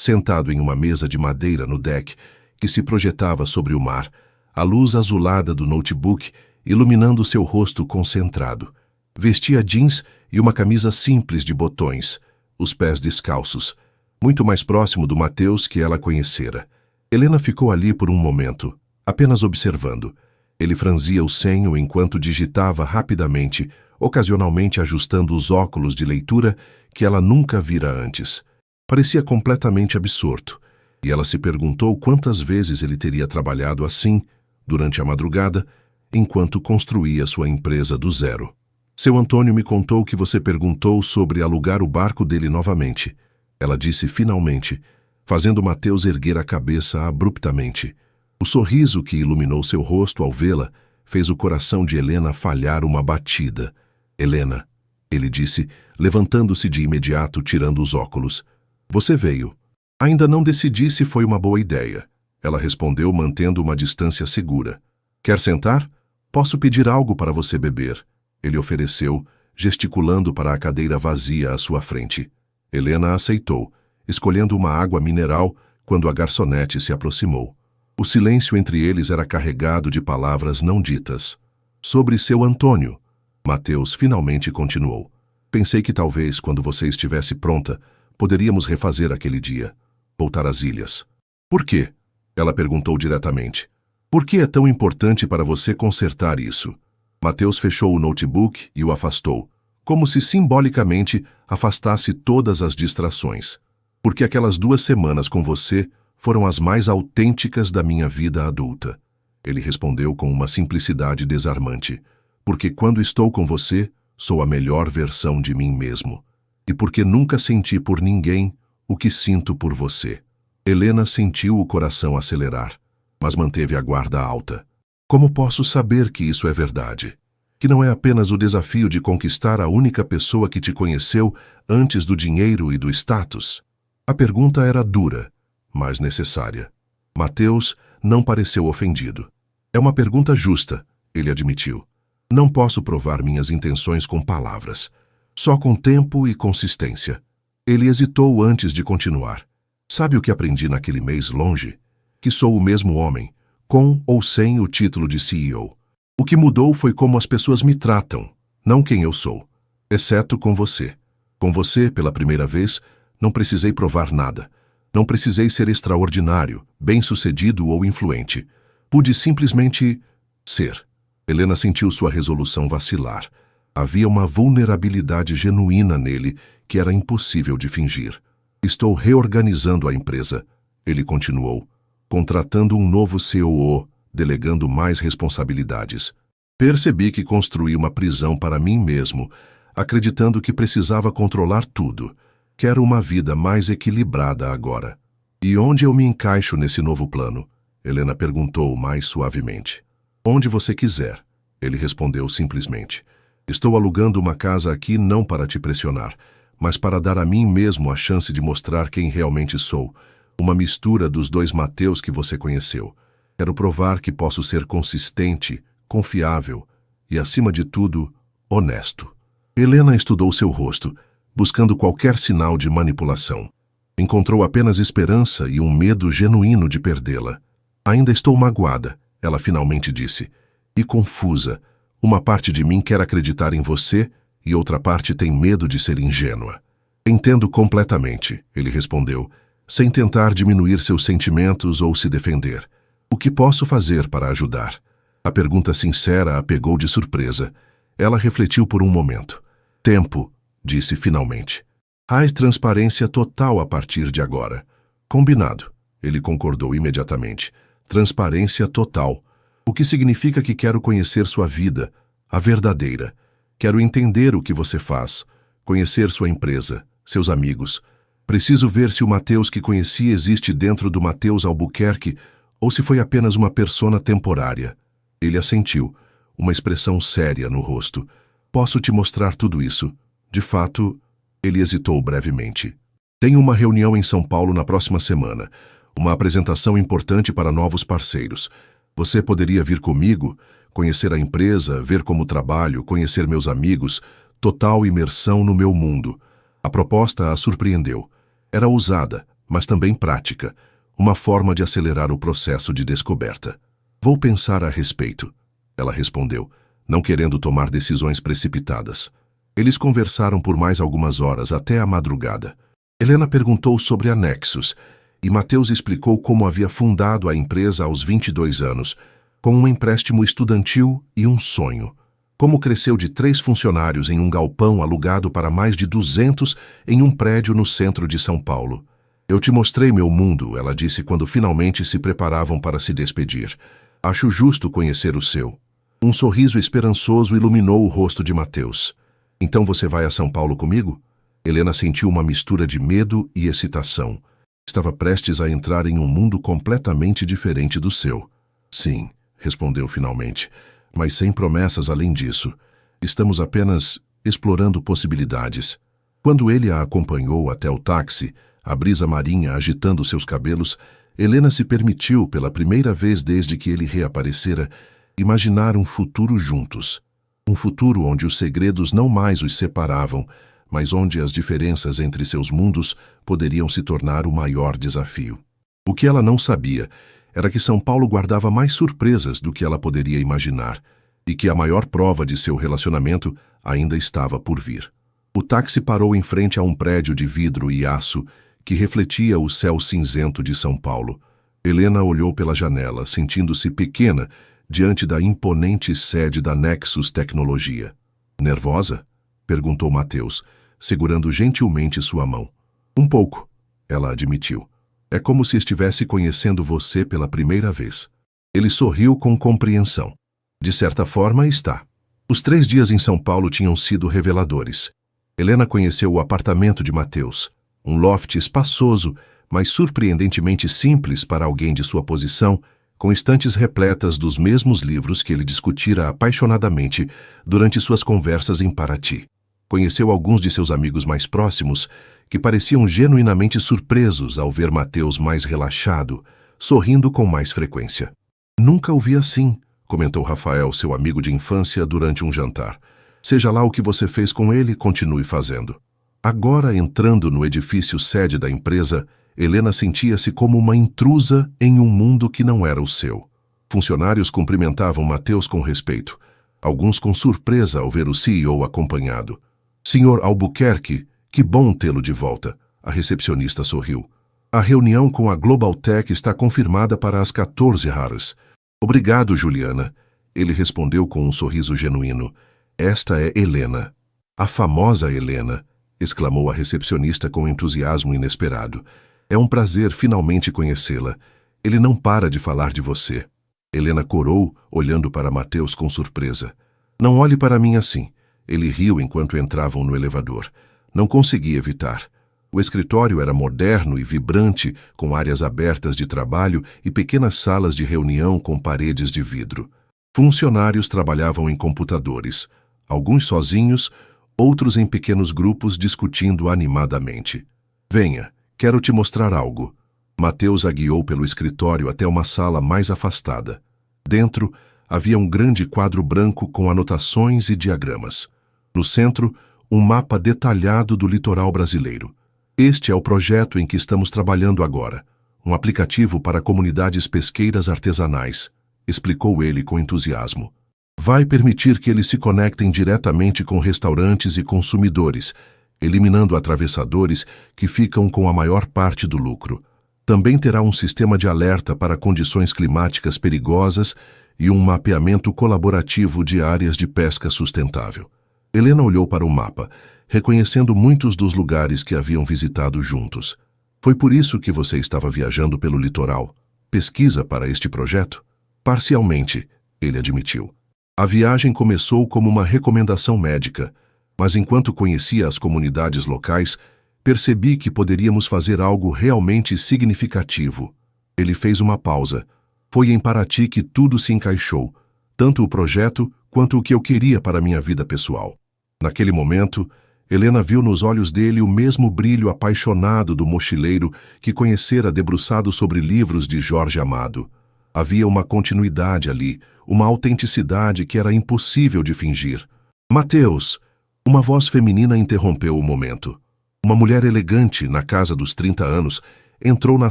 Speaker 1: sentado em uma mesa de madeira no deck que se projetava sobre o mar, a luz azulada do notebook iluminando seu rosto concentrado. Vestia jeans e uma camisa simples de botões, os pés descalços, muito mais próximo do Mateus que ela conhecera. Helena ficou ali por um momento, apenas observando. Ele franzia o senho enquanto digitava rapidamente, ocasionalmente ajustando os óculos de leitura que ela nunca vira antes. Parecia completamente absorto, e ela se perguntou quantas vezes ele teria trabalhado assim, durante a madrugada, enquanto construía sua empresa do zero. Seu Antônio me contou que você perguntou sobre alugar o barco dele novamente. Ela disse finalmente, fazendo Mateus erguer a cabeça abruptamente. O sorriso que iluminou seu rosto ao vê-la fez o coração de Helena falhar uma batida. Helena, ele disse, levantando-se de imediato, tirando os óculos. Você veio. Ainda não decidi se foi uma boa ideia. Ela respondeu, mantendo uma distância segura. Quer sentar? Posso pedir algo para você beber. Ele ofereceu, gesticulando para a cadeira vazia à sua frente. Helena aceitou, escolhendo uma água mineral quando a garçonete se aproximou. O silêncio entre eles era carregado de palavras não ditas. Sobre seu Antônio, Mateus finalmente continuou. Pensei que talvez, quando você estivesse pronta, poderíamos refazer aquele dia. Voltar às ilhas. Por quê? Ela perguntou diretamente. Por que é tão importante para você consertar isso? Mateus fechou o notebook e o afastou, como se simbolicamente afastasse todas as distrações. Porque aquelas 2 semanas com você foram as mais autênticas da minha vida adulta. Ele respondeu com uma simplicidade desarmante. Porque quando estou com você, sou a melhor versão de mim mesmo. E porque nunca senti por ninguém o que sinto por você. Helena sentiu o coração acelerar, mas manteve a guarda alta. Como posso saber que isso é verdade? Que não é apenas o desafio de conquistar a única pessoa que te conheceu antes do dinheiro e do status? A pergunta era dura, mas necessária. Mateus não pareceu ofendido. É uma pergunta justa, ele admitiu. Não posso provar minhas intenções com palavras, só com tempo e consistência. Ele hesitou antes de continuar. Sabe o que aprendi naquele mês longe? Que sou o mesmo homem, com ou sem o título de CEO. O que mudou foi como as pessoas me tratam, não quem eu sou. Exceto com você. Com você, pela primeira vez, não precisei provar nada. Não precisei ser extraordinário, bem-sucedido ou influente. Pude simplesmente ser. Helena sentiu sua resolução vacilar. Havia uma vulnerabilidade genuína nele que era impossível de fingir. Estou reorganizando a empresa, ele continuou, contratando um novo COO, delegando mais responsabilidades. Percebi que construí uma prisão para mim mesmo, acreditando que precisava controlar tudo. Quero uma vida mais equilibrada agora. E onde eu me encaixo nesse novo plano? Helena perguntou mais suavemente. Onde você quiser, ele respondeu simplesmente. Estou alugando uma casa aqui não para te pressionar, mas para dar a mim mesmo a chance de mostrar quem realmente sou, uma mistura dos 2 Mateus que você conheceu. Quero provar que posso ser consistente, confiável e, acima de tudo, honesto. Helena estudou seu rosto, buscando qualquer sinal de manipulação. Encontrou apenas esperança e um medo genuíno de perdê-la. Ainda estou magoada, ela finalmente disse, e confusa. Uma parte de mim quer acreditar em você e outra parte tem medo de ser ingênua. Entendo completamente, ele respondeu, sem tentar diminuir seus sentimentos ou se defender. O que posso fazer para ajudar? A pergunta sincera a pegou de surpresa. Ela refletiu por um momento. Tempo, disse finalmente. Há transparência total a partir de agora. Combinado, ele concordou imediatamente. Transparência total. O que significa que quero conhecer sua vida, a verdadeira. Quero entender o que você faz, conhecer sua empresa, seus amigos. Preciso ver se o Mateus que conheci existe dentro do Mateus Albuquerque ou se foi apenas uma persona temporária. Ele assentiu, uma expressão séria no rosto. Posso te mostrar tudo isso. De fato, ele hesitou brevemente. Tenho uma reunião em São Paulo na próxima semana. Uma apresentação importante para novos parceiros. Você poderia vir comigo, conhecer a empresa, ver como trabalho, conhecer meus amigos, total imersão no meu mundo. A proposta a surpreendeu. Era ousada, mas também prática, uma forma de acelerar o processo de descoberta. Vou pensar a respeito, ela respondeu, não querendo tomar decisões precipitadas. Eles conversaram por mais algumas horas até a madrugada. Helena perguntou sobre a Nexus, e Mateus explicou como havia fundado a empresa aos 22 anos, com um empréstimo estudantil e um sonho. Como cresceu de 3 funcionários em um galpão alugado para mais de 200 em um prédio no centro de São Paulo. Eu te mostrei meu mundo, ela disse quando finalmente se preparavam para se despedir. Acho justo conhecer o seu. Um sorriso esperançoso iluminou o rosto de Mateus. Então você vai a São Paulo comigo? Helena sentiu uma mistura de medo e excitação. Estava prestes a entrar em um mundo completamente diferente do seu. Sim, respondeu finalmente, mas sem promessas além disso. Estamos apenas explorando possibilidades. Quando ele a acompanhou até o táxi, a brisa marinha agitando seus cabelos, Helena se permitiu, pela primeira vez desde que ele reaparecera, imaginar um futuro juntos. Um futuro onde os segredos não mais os separavam, mas onde as diferenças entre seus mundos poderiam se tornar o maior desafio. O que ela não sabia era que São Paulo guardava mais surpresas do que ela poderia imaginar, e que a maior prova de seu relacionamento ainda estava por vir. O táxi parou em frente a um prédio de vidro e aço que refletia o céu cinzento de São Paulo. Helena olhou pela janela, sentindo-se pequena diante da imponente sede da Nexus Tecnologia. Nervosa? Perguntou Mateus, segurando gentilmente sua mão. Um pouco, ela admitiu. É como se estivesse conhecendo você pela primeira vez. Ele sorriu com compreensão. De certa forma, está. Os 3 dias em São Paulo tinham sido reveladores. Helena conheceu o apartamento de Mateus, um loft espaçoso, mas surpreendentemente simples para alguém de sua posição, com estantes repletas dos mesmos livros que ele discutira apaixonadamente durante suas conversas em Paraty. Conheceu alguns de seus amigos mais próximos, que pareciam genuinamente surpresos ao ver Mateus mais relaxado, sorrindo com mais frequência. Nunca o vi assim, comentou Rafael, seu amigo de infância, durante um jantar. Seja lá o que você fez com ele, continue fazendo. Agora, entrando no edifício sede da empresa, Helena sentia-se como uma intrusa em um mundo que não era o seu. Funcionários cumprimentavam Mateus com respeito, alguns com surpresa ao ver o CEO acompanhado. Senhor Albuquerque, que bom tê-lo de volta, a recepcionista sorriu. A reunião com a Global Tech está confirmada para as 14 horas. Obrigado, Juliana. Ele respondeu com um sorriso genuíno. Esta é Helena. A famosa Helena, exclamou a recepcionista com entusiasmo inesperado. É um prazer finalmente conhecê-la. Ele não para de falar de você. Helena corou, olhando para Mateus com surpresa. Não olhe para mim assim. Ele riu enquanto entravam no elevador. Não consegui evitar. O escritório era moderno e vibrante, com áreas abertas de trabalho e pequenas salas de reunião com paredes de vidro. Funcionários trabalhavam em computadores, alguns sozinhos, outros em pequenos grupos discutindo animadamente. Venha, quero te mostrar algo. Mateus a guiou pelo escritório até uma sala mais afastada. Dentro, havia um grande quadro branco com anotações e diagramas. No centro, um mapa detalhado do litoral brasileiro. Este é o projeto em que estamos trabalhando agora, um aplicativo para comunidades pesqueiras artesanais, explicou ele com entusiasmo. Vai permitir que eles se conectem diretamente com restaurantes e consumidores, eliminando atravessadores que ficam com a maior parte do lucro. Também terá um sistema de alerta para condições climáticas perigosas e um mapeamento colaborativo de áreas de pesca sustentável. Helena olhou para o mapa, reconhecendo muitos dos lugares que haviam visitado juntos. Foi por isso que você estava viajando pelo litoral? Pesquisa para este projeto? Parcialmente, ele admitiu. A viagem começou como uma recomendação médica, mas enquanto conhecia as comunidades locais, percebi que poderíamos fazer algo realmente significativo. Ele fez uma pausa. Foi em Paraty que tudo se encaixou, tanto o projeto quanto o que eu queria para minha vida pessoal. Naquele momento, Helena viu nos olhos dele o mesmo brilho apaixonado do mochileiro que conhecera debruçado sobre livros de Jorge Amado. Havia uma continuidade ali, uma autenticidade que era impossível de fingir. Mateus! Uma voz feminina interrompeu o momento. Uma mulher elegante, na casa dos 30 anos, entrou na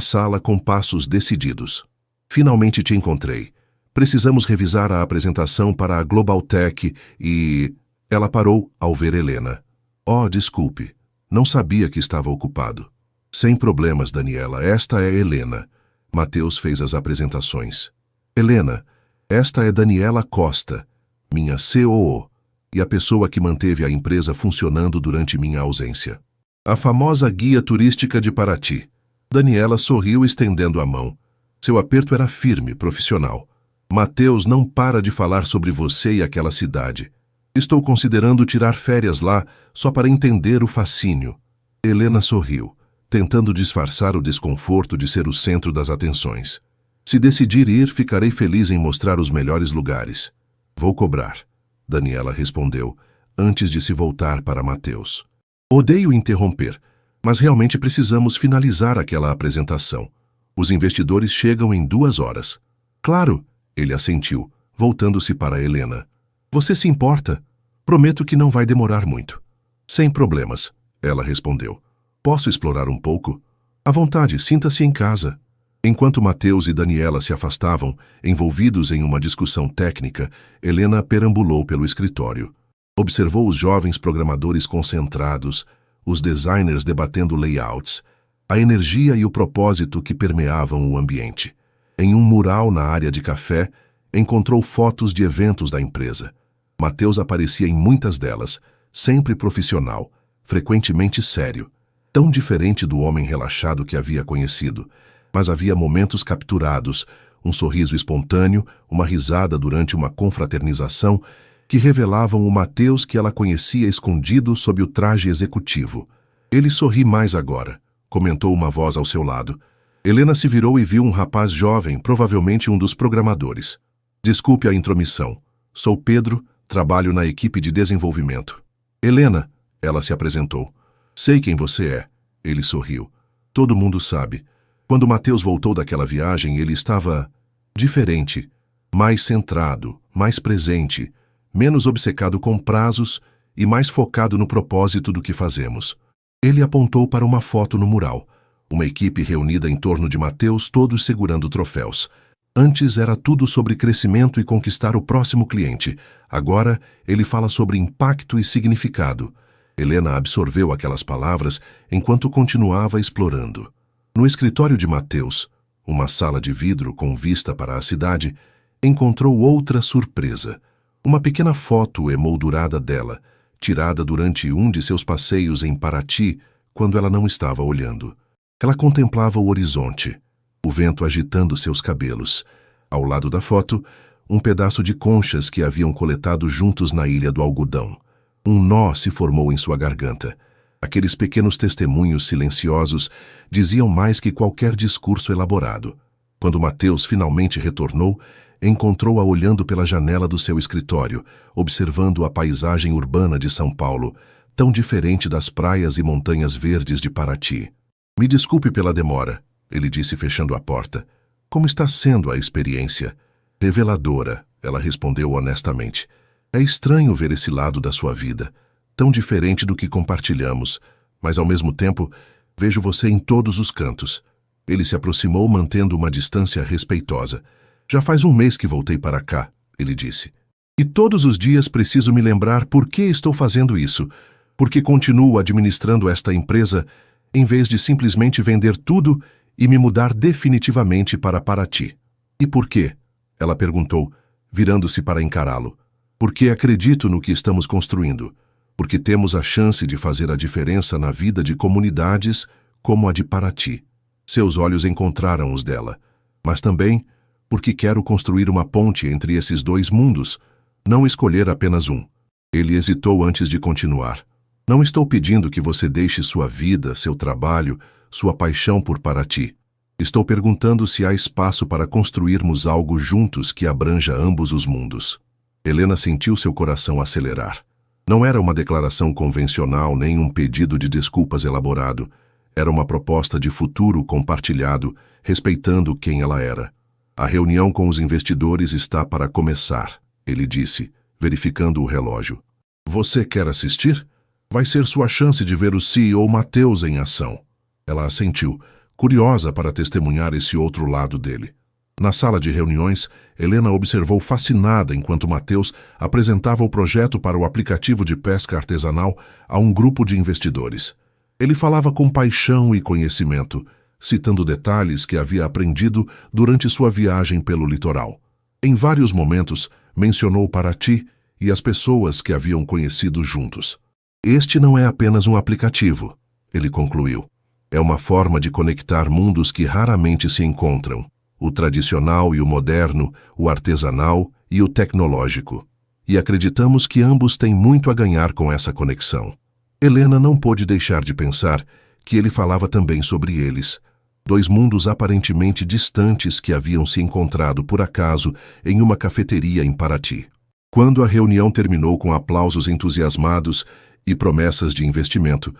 Speaker 1: sala com passos decididos. Finalmente te encontrei. Precisamos revisar a apresentação para a Global Tech e... Ela parou ao ver Helena. Oh, desculpe. Não sabia que estava ocupado. Sem problemas, Daniela. Esta é Helena. Mateus fez as apresentações. Helena, esta é Daniela Costa, minha COO, e a pessoa que manteve a empresa funcionando durante minha ausência. A famosa guia turística de Paraty. Daniela sorriu estendendo a mão. Seu aperto era firme, profissional. Mateus não para de falar sobre você e aquela cidade. Estou considerando tirar férias lá só para entender o fascínio. Helena sorriu, tentando disfarçar o desconforto de ser o centro das atenções. Se decidir ir, ficarei feliz em mostrar os melhores lugares. Vou cobrar, Daniela respondeu, antes de se voltar para Mateus. Odeio interromper, mas realmente precisamos finalizar aquela apresentação. Os investidores chegam em 2 horas. Claro, ele assentiu, voltando-se para Helena. Você se importa? Prometo que não vai demorar muito. Sem problemas, ela respondeu. Posso explorar um pouco? À vontade, sinta-se em casa. Enquanto Mateus e Daniela se afastavam, envolvidos em uma discussão técnica, Helena perambulou pelo escritório. Observou os jovens programadores concentrados, os designers debatendo layouts, a energia e o propósito que permeavam o ambiente. Em um mural na área de café, encontrou fotos de eventos da empresa. Mateus aparecia em muitas delas, sempre profissional, frequentemente sério, tão diferente do homem relaxado que havia conhecido, mas havia momentos capturados, um sorriso espontâneo, uma risada durante uma confraternização, que revelavam o Mateus que ela conhecia escondido sob o traje executivo. Ele sorri mais agora, comentou uma voz ao seu lado. Helena se virou e viu um rapaz jovem, provavelmente um dos programadores. Desculpe a intromissão. Sou Pedro, trabalho na equipe de desenvolvimento. Helena, ela se apresentou. Sei quem você é. Ele sorriu. Todo mundo sabe. Quando Mateus voltou daquela viagem, ele estava diferente, mais centrado, mais presente, menos obcecado com prazos e mais focado no propósito do que fazemos. Ele apontou para uma foto no mural. Uma equipe reunida em torno de Mateus, todos segurando troféus. Antes era tudo sobre crescimento e conquistar o próximo cliente. Agora ele fala sobre impacto e significado. Helena absorveu aquelas palavras enquanto continuava explorando. No escritório de Mateus, uma sala de vidro com vista para a cidade, encontrou outra surpresa. Uma pequena foto emoldurada dela, tirada durante um de seus passeios em Paraty, quando ela não estava olhando. Ela contemplava o horizonte, o vento agitando seus cabelos. Ao lado da foto, um pedaço de conchas que haviam coletado juntos na Ilha do Algodão. Um nó se formou em sua garganta. Aqueles pequenos testemunhos silenciosos diziam mais que qualquer discurso elaborado. Quando Mateus finalmente retornou, encontrou-a olhando pela janela do seu escritório, observando a paisagem urbana de São Paulo, tão diferente das praias e montanhas verdes de Paraty. Me desculpe pela demora, ele disse fechando a porta. Como está sendo a experiência? Reveladora, ela respondeu honestamente. É estranho ver esse lado da sua vida, tão diferente do que compartilhamos, mas ao mesmo tempo vejo você em todos os cantos. Ele se aproximou mantendo uma distância respeitosa. Já faz 1 mês que voltei para cá, ele disse. E todos os dias preciso me lembrar por que estou fazendo isso, porque continuo administrando esta empresa em vez de simplesmente vender tudo e me mudar definitivamente para Paraty. E por quê? Ela perguntou, virando-se para encará-lo. Porque acredito no que estamos construindo, porque temos a chance de fazer a diferença na vida de comunidades como a de Paraty. Seus olhos encontraram os dela, mas também porque quero construir uma ponte entre esses 2 mundos, não escolher apenas um. Ele hesitou antes de continuar. Não estou pedindo que você deixe sua vida, seu trabalho, sua paixão por Paraty. Estou perguntando se há espaço para construirmos algo juntos que abranja ambos os mundos. Helena sentiu seu coração acelerar. Não era uma declaração convencional nem um pedido de desculpas elaborado. Era uma proposta de futuro compartilhado, respeitando quem ela era. A reunião com os investidores está para começar, ele disse, verificando o relógio. Você quer assistir? Vai ser sua chance de ver o CEO Mateus em ação. Ela assentiu, curiosa para testemunhar esse outro lado dele. Na sala de reuniões, Helena observou fascinada enquanto Mateus apresentava o projeto para o aplicativo de pesca artesanal a um grupo de investidores. Ele falava com paixão e conhecimento, citando detalhes que havia aprendido durante sua viagem pelo litoral. Em vários momentos, mencionou Paraty e as pessoas que haviam conhecido juntos. Este não é apenas um aplicativo, ele concluiu. É uma forma de conectar mundos que raramente se encontram. O tradicional e o moderno, o artesanal e o tecnológico. E acreditamos que ambos têm muito a ganhar com essa conexão. Helena não pôde deixar de pensar que ele falava também sobre eles, dois mundos aparentemente distantes que haviam se encontrado por acaso em uma cafeteria em Paraty. Quando a reunião terminou com aplausos entusiasmados e promessas de investimento,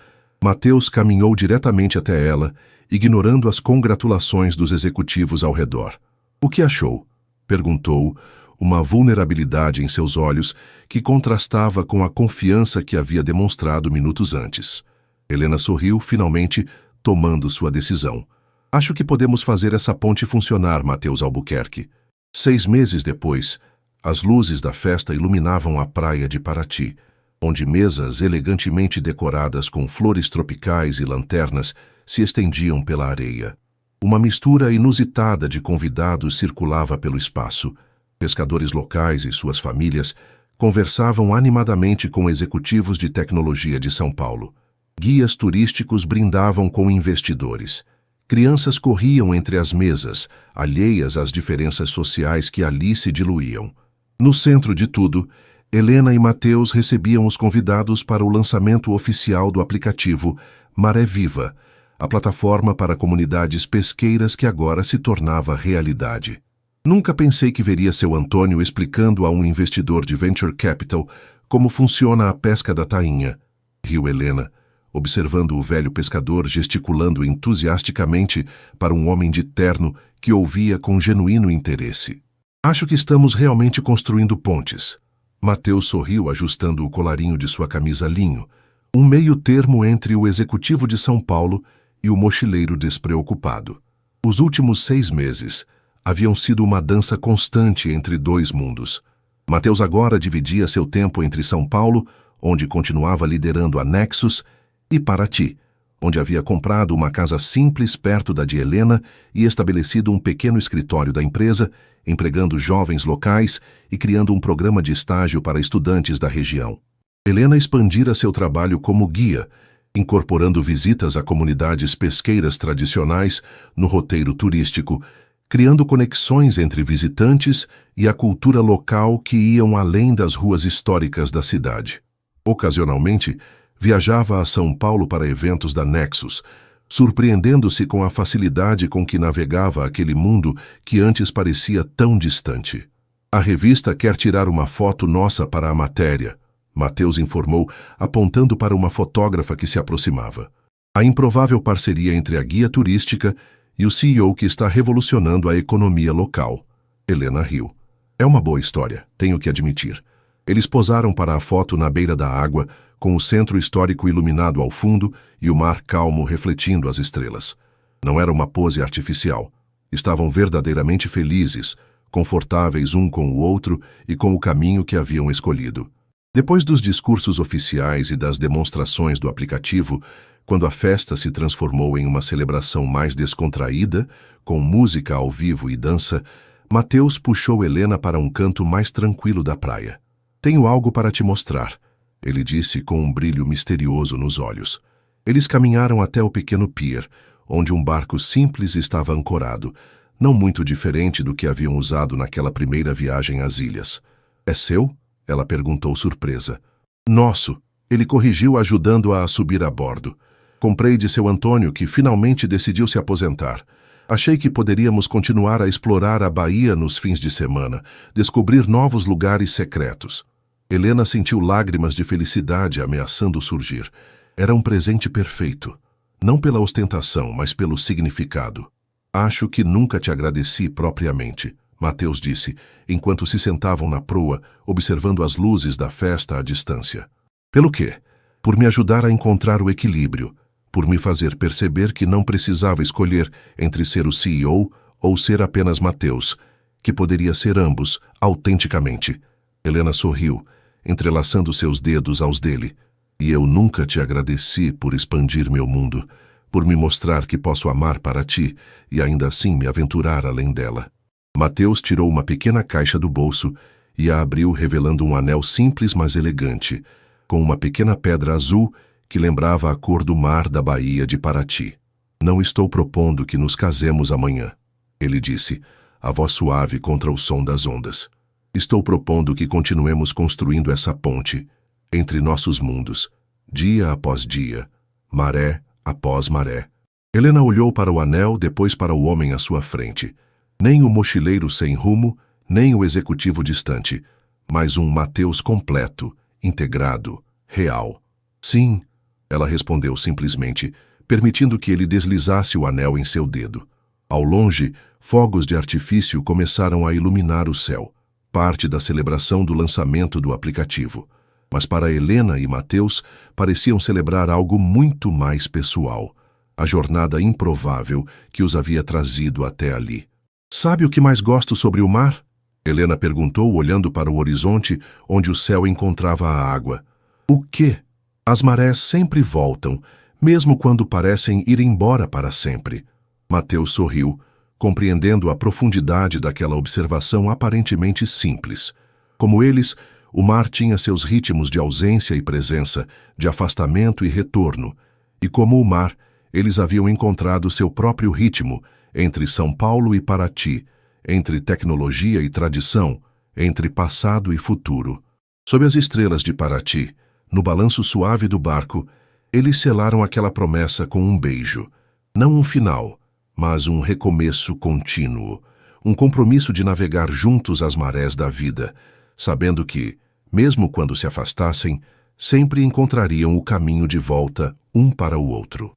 Speaker 1: Mateus caminhou diretamente até ela, ignorando as congratulações dos executivos ao redor. "O que achou?" perguntou, uma vulnerabilidade em seus olhos que contrastava com a confiança que havia demonstrado minutos antes. Helena sorriu, finalmente, tomando sua decisão. "Acho que podemos fazer essa ponte funcionar, Mateus Albuquerque." 6 meses depois, as luzes da festa iluminavam a praia de Paraty, onde mesas elegantemente decoradas com flores tropicais e lanternas se estendiam pela areia. Uma mistura inusitada de convidados circulava pelo espaço. Pescadores locais e suas famílias conversavam animadamente com executivos de tecnologia de São Paulo. Guias turísticos brindavam com investidores. Crianças corriam entre as mesas, alheias às diferenças sociais que ali se diluíam. No centro de tudo, Helena e Mateus recebiam os convidados para o lançamento oficial do aplicativo Maré Viva, a plataforma para comunidades pesqueiras que agora se tornava realidade. "Nunca pensei que veria seu Antônio explicando a um investidor de venture capital como funciona a pesca da tainha", riu Helena, observando o velho pescador gesticulando entusiasticamente para um homem de terno que ouvia com genuíno interesse. "Acho que estamos realmente construindo pontes." Mateus sorriu ajustando o colarinho de sua camisa linho, um meio termo entre o executivo de São Paulo e o mochileiro despreocupado. Os últimos 6 meses haviam sido uma dança constante entre dois mundos. Mateus agora dividia seu tempo entre São Paulo, onde continuava liderando a Nexus, e Paraty, onde havia comprado uma casa simples perto da de Helena e estabelecido um pequeno escritório da empresa, empregando jovens locais e criando um programa de estágio para estudantes da região. Helena expandira seu trabalho como guia, incorporando visitas a comunidades pesqueiras tradicionais no roteiro turístico, criando conexões entre visitantes e a cultura local que iam além das ruas históricas da cidade. Ocasionalmente, viajava a São Paulo para eventos da Nexus, surpreendendo-se com a facilidade com que navegava aquele mundo que antes parecia tão distante. "A revista quer tirar uma foto nossa para a matéria", Mateus informou, apontando para uma fotógrafa que se aproximava. "A improvável parceria entre a guia turística e o CEO que está revolucionando a economia local." Helena riu. "É uma boa história, tenho que admitir." Eles posaram para a foto na beira da água, com o centro histórico iluminado ao fundo e o mar calmo refletindo as estrelas. Não era uma pose artificial. Estavam verdadeiramente felizes, confortáveis um com o outro e com o caminho que haviam escolhido. Depois dos discursos oficiais e das demonstrações do aplicativo, quando a festa se transformou em uma celebração mais descontraída, com música ao vivo e dança, Mateus puxou Helena para um canto mais tranquilo da praia. "Tenho algo para te mostrar", ele disse com um brilho misterioso nos olhos. Eles caminharam até o pequeno pier, onde um barco simples estava ancorado, não muito diferente do que haviam usado naquela primeira viagem às ilhas. "É seu?" ela perguntou surpresa. "Nosso", ele corrigiu ajudando-a a subir a bordo. "Comprei de seu Antônio, que finalmente decidiu se aposentar. Achei que poderíamos continuar a explorar a Bahia nos fins de semana, descobrir novos lugares secretos." Helena sentiu lágrimas de felicidade ameaçando surgir. Era um presente perfeito. Não pela ostentação, mas pelo significado. "Acho que nunca te agradeci propriamente", Mateus disse, enquanto se sentavam na proa, observando as luzes da festa à distância. "Pelo quê?" "Por me ajudar a encontrar o equilíbrio." por me fazer perceber que não precisava escolher entre ser o CEO ou ser apenas Mateus, que poderia ser ambos, autenticamente. Helena sorriu, entrelaçando seus dedos aos dele. E eu nunca te agradeci por expandir meu mundo, por me mostrar que posso amar para ti e ainda assim me aventurar além dela. Mateus tirou uma pequena caixa do bolso e a abriu revelando um anel simples mas elegante, com uma pequena pedra azul que lembrava a cor do mar da Baía de Paraty. Não estou propondo que nos casemos amanhã, ele disse, a voz suave contra o som das ondas. Estou propondo que continuemos construindo essa ponte entre nossos mundos, dia após dia, maré após maré. Helena olhou para o anel, depois para o homem à sua frente. Nem o mochileiro sem rumo, nem o executivo distante, mas um Mateus completo, integrado, real. Sim, ela respondeu simplesmente, permitindo que ele deslizasse o anel em seu dedo. Ao longe, fogos de artifício começaram a iluminar o céu, parte da celebração do lançamento do aplicativo. Mas para Helena e Mateus, pareciam celebrar algo muito mais pessoal, a jornada improvável que os havia trazido até ali. Sabe o que mais gosto sobre o mar? Helena perguntou, olhando para o horizonte, onde o céu encontrava a água. O quê? As marés sempre voltam, mesmo quando parecem ir embora para sempre. Mateus sorriu, compreendendo a profundidade daquela observação aparentemente simples. Como eles, o mar tinha seus ritmos de ausência e presença, de afastamento e retorno, e como o mar, eles haviam encontrado seu próprio ritmo entre São Paulo e Paraty, entre tecnologia e tradição, entre passado e futuro. Sob as estrelas de Paraty, no balanço suave do barco, eles selaram aquela promessa com um beijo. Não um final, mas um recomeço contínuo, um compromisso de navegar juntos as marés da vida, sabendo que, mesmo quando se afastassem, sempre encontrariam o caminho de volta um para o outro.